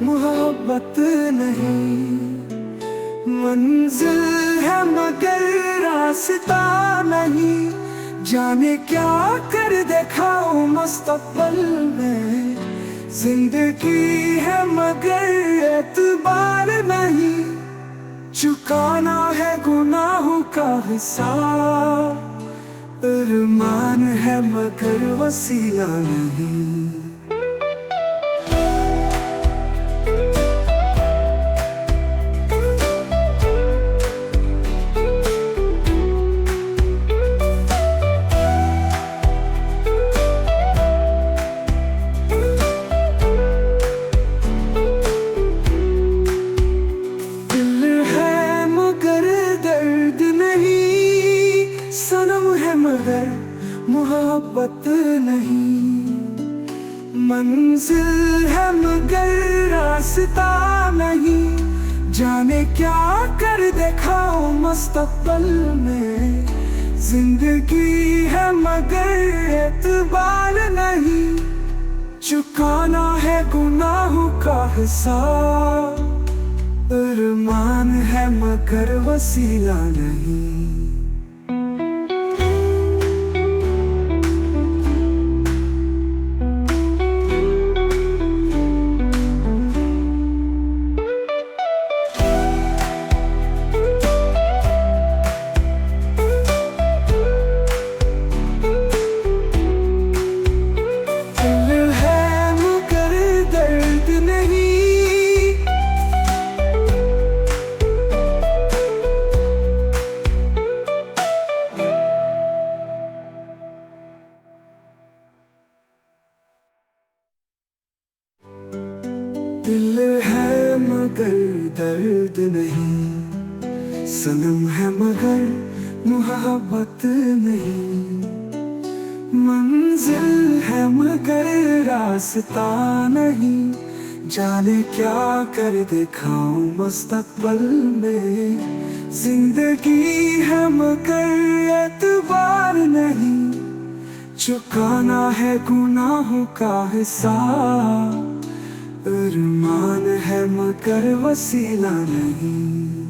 मोहब्बत नहीं। मंजिल है मगर रास्ता नहीं, जाने क्या कर दिखाऊं मुस्तकबिल में। जिंदगी है मगर एतबार नहीं, चुकाना है गुनाहों का हिसाब। अरमान है मगर वसीला नहीं। मगर मोहब्बत नहीं। मंजिल है मगर रास्ता नहीं, जाने क्या कर दिखाऊं मुस्तकबिल में। जिंदगी है मगर एतबार नहीं, चुकाना है गुनाहों का हिसाब। अरमान है मगर वसीला नहीं। दिल है मगर दर्द नहीं, सनम है मगर मोहब्बत नहीं। मंजिल है मगर रास्ता नहीं, जाने क्या कर दिखाऊं मुस्तकबिल में। जिंदगी है मगर एतबार नहीं, चुकाना है गुनाहों का हिसाब। अरमान है मगर वसीला नहीं।